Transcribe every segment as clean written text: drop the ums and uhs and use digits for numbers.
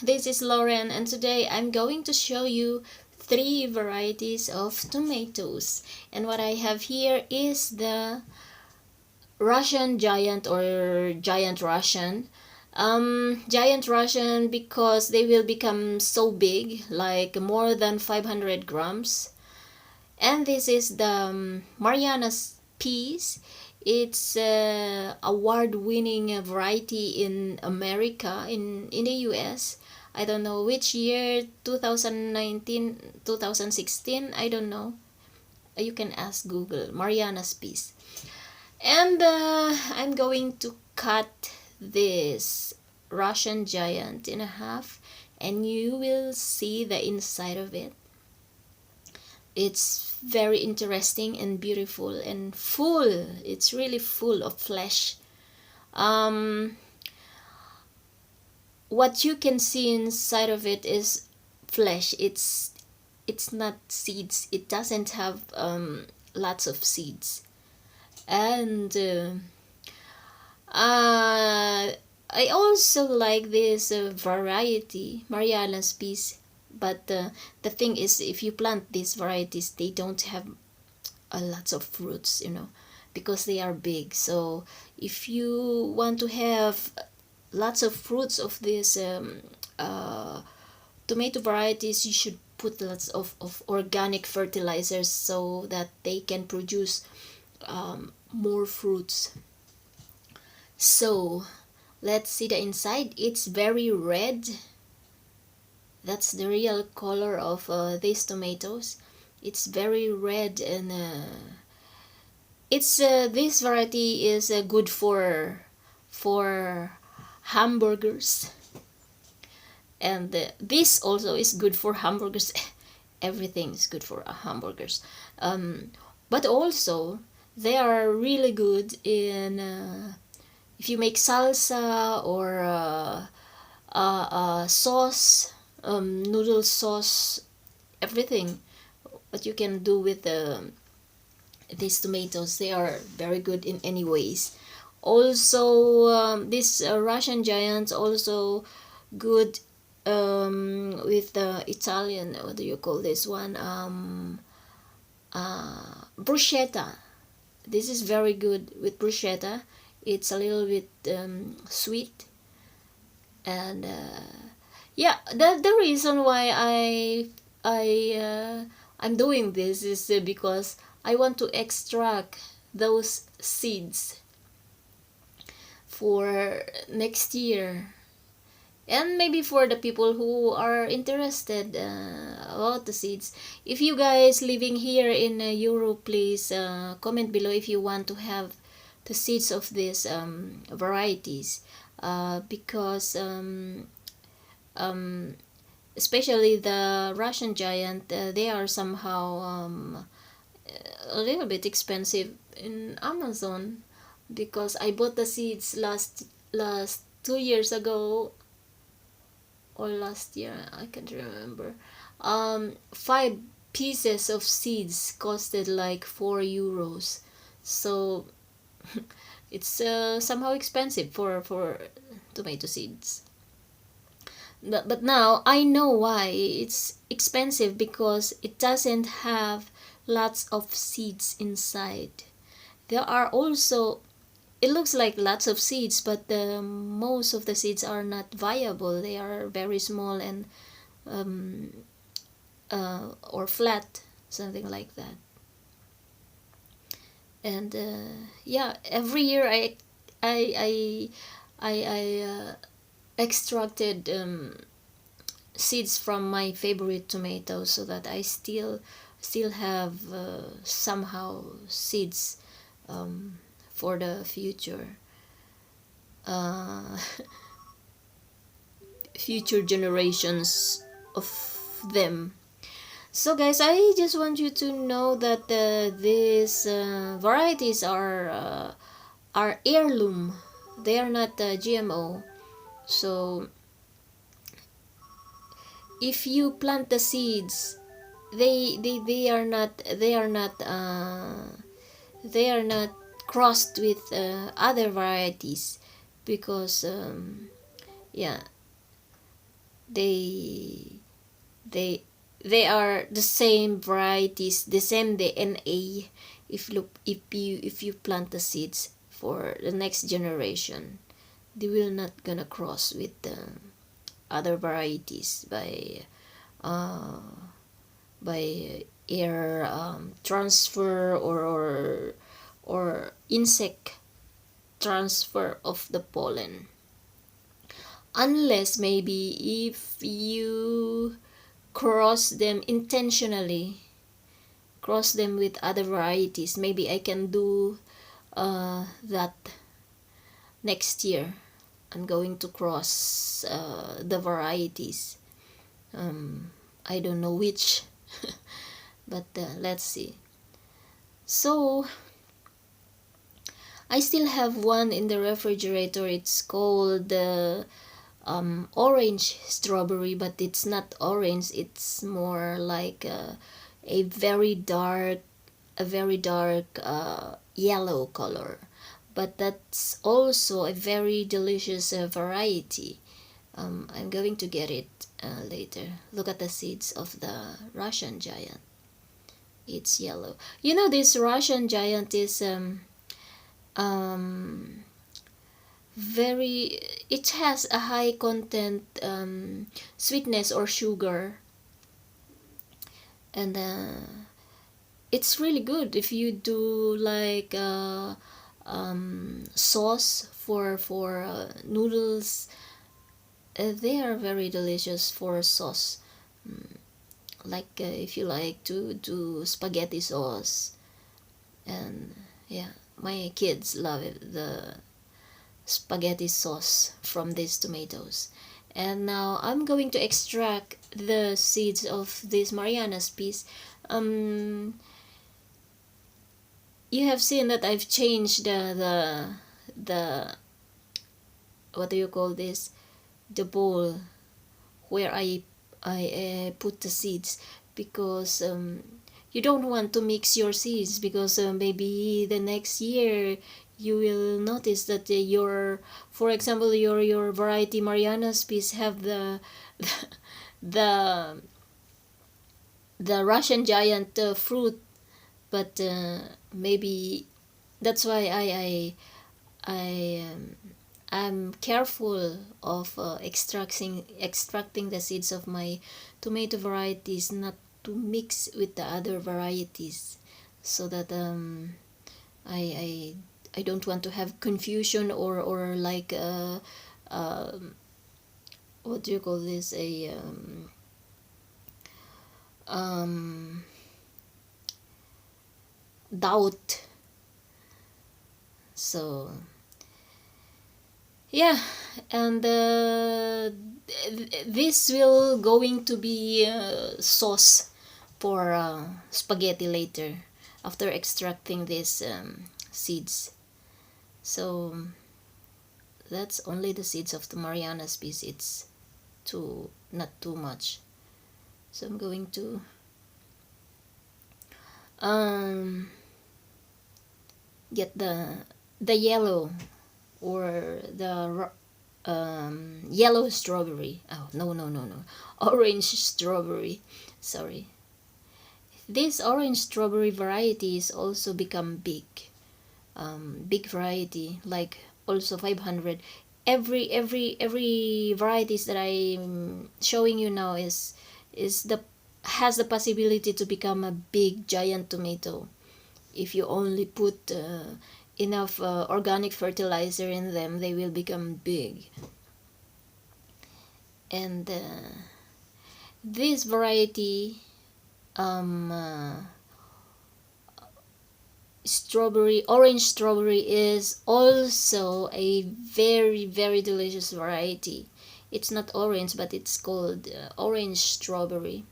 this is Lauren, and today I'm going to show you 3 varieties of tomatoes. And what I have here is the Russian giant or giant Russian. Giant Russian because they will become so big, like more than 500 grams. And this is the Mariana'S peas. It's award-winning variety in America, in the US. I don't know which year, 2019, 2016, I don't know. You can ask Google, Mariana'S peas. And I'm going to cut this Russian giant in half, and you will see the inside of it. It's very interesting and beautiful and full. It's really full of flesh. What you can see inside of it is flesh. It's not seeds. It doesn't have lots of seeds. And I also like this variety, Mariana'S peas. But the thing is, if you plant these varieties, they don't have lots of fruits, because they are big. So if you want to have lots of fruits of these tomato varieties, you should put lots of organic fertilizers so that they can produce more fruits. So let's see the inside. It's very red. That's the real color of these tomatoes. It's very red, and this variety is good for hamburgers, and this also is good for hamburgers. Everything is good for hamburgers, but also they are really good in if you make salsa or sauce, noodle sauce, everything what you can do with these tomatoes. They are very good in any ways. Also, this Russian giant also good with the Italian, what do you call this one, bruschetta. This is very good with bruschetta. It's a little bit sweet, and yeah, the reason why I'm doing this is because I want to extract those seeds for next year, and maybe for the people who are interested about the seeds. If you guys living here in Europe, please comment below if you want to have the seeds of these varieties, because especially the Russian giant, they are somehow a little bit expensive in Amazon, because I bought the seeds last 2 years ago, or last year, I can't remember. 5 pieces of seeds costed like €4, so it's somehow expensive for tomato seeds. But now I know why it's expensive, because it doesn't have lots of seeds inside. There are also, it looks like lots of seeds, but most of the seeds are not viable. They are very small and or flat, something like that. And yeah, every year I extracted seeds from my favorite tomatoes, so that I still have somehow seeds for the future future generations of them. So guys, I just want you to know that these varieties are heirloom. They are not GMO. So if you plant the seeds, they are not crossed with other varieties, because yeah, they they they are the same varieties, the same DNA. If you plant the seeds for the next generation, they will not gonna cross with the other varieties uh, by air transfer, or insect transfer of the pollen, unless maybe if you cross them intentionally, cross them with other varieties. Maybe I can do that next year. I'm going to cross the varieties. I don't know which, but let's see. So I still have one in the refrigerator. It's called the orange strawberry, but it's not orange. It's more like a very dark, yellow color. But that's also a very delicious variety. I'm going to get it later. Look at the seeds of the Russian giant. It's yellow. You know, this Russian giant is um, very. It has a high content sweetness or sugar, and it's really good if you do like sauce for noodles. They are very delicious for sauce. Like if you like to do spaghetti sauce, and yeah, my kids love it, the spaghetti sauce from these tomatoes. And now I'm going to extract the seeds of this Mariana'S piece. You have seen that I've changed the what do you call this, the bowl where I put the seeds, because you don't want to mix your seeds, because maybe the next year you will notice that for example, your variety Mariana'S piece have the the Russian giant fruit, but maybe that's why I'm careful of extracting the seeds of my tomato varieties, not to mix with the other varieties, so that I I don't want to have confusion, or like what do you call this, a um, doubt. So yeah, and this will going to be sauce for spaghetti later, after extracting these seeds. So that's only the seeds of the Mariana'S piece. It's not too much, so I'm going to get the yellow, or the yellow strawberry. Oh, no, orange strawberry, sorry. This orange strawberry variety is also become big variety, like also 500. Every varieties that I'm showing you now is the has the possibility to become a big giant tomato if you only put enough organic fertilizer in them. They will become big. And this variety orange strawberry is also a very delicious variety. It's not orange, but it's called orange strawberry,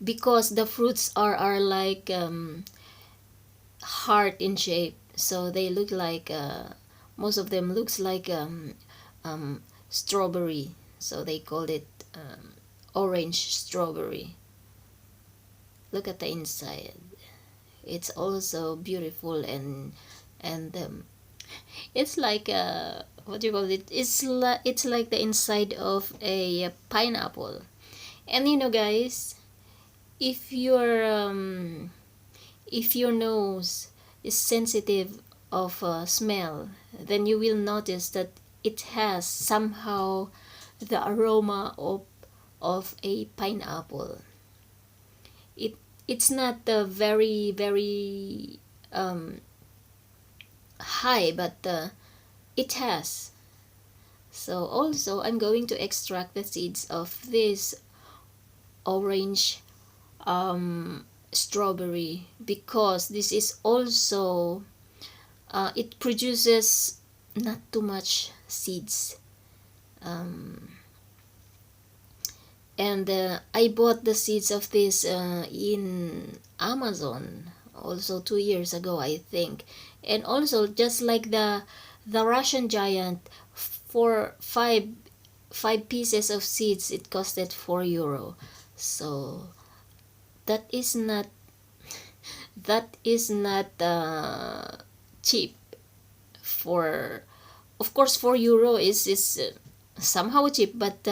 because the fruits are like heart in shape, so they look like most of them looks like strawberry, so they called it orange strawberry. Look at the inside. It's also beautiful, and it's like what do you call it, it's like the inside of a pineapple. And you know guys, if your nose is sensitive of smell, then you will notice that it has somehow the aroma of a pineapple. It's not very very high, but it has. So also I'm going to extract the seeds of this orange strawberry, because this is also it produces not too much seeds. And I bought the seeds of this in Amazon also 2 years ago, I think. And also just like the Russian giant, for five pieces of seeds it costed €4. So that is not cheap. For of course €4 is somehow cheap, but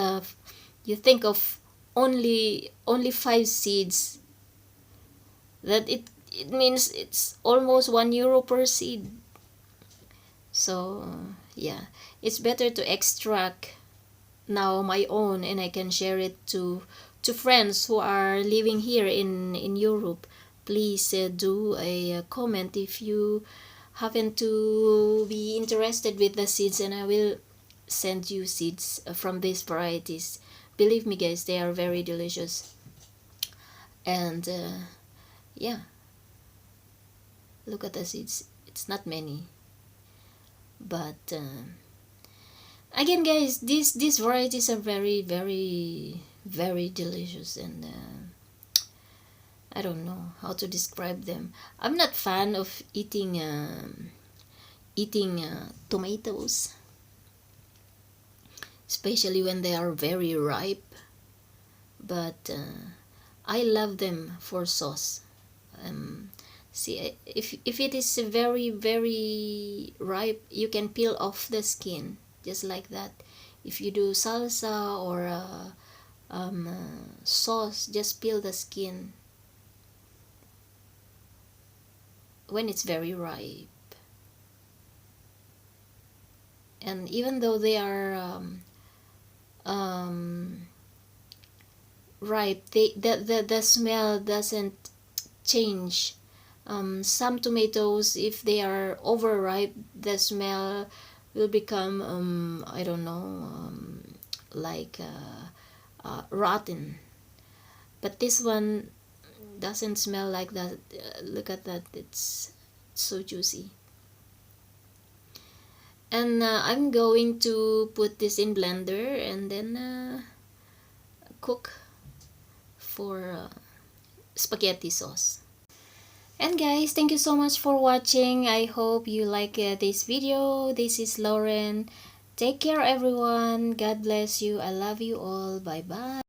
you think of only 5 seeds, that it means it's almost €1 per seed. So yeah, it's better to extract now my own, and I can share it to friends who are living here in Europe. Please do a comment if you happen to be interested with the seeds, and I will send you seeds from these varieties. Believe me guys, they are very delicious. And yeah, look at the seeds. It's not many, but again guys, these varieties are very very very delicious. And I don't know how to describe them. I'm not fan of eating tomatoes, especially when they are very ripe, but I love them for sauce. See, if it is very very ripe, you can peel off the skin just like that. If you do salsa or sauce, just peel the skin when it's very ripe. And even though they are ripe, the smell doesn't change. Some tomatoes, if they are overripe, the smell will become I don't know, like rotten. But this one doesn't smell like that. Look at that, it's so juicy. And I'm going to put this in blender and then cook for spaghetti sauce. And guys, thank you so much for watching. I hope you like this video. This is Lauren. Take care everyone. God bless you. I love you all. Bye bye.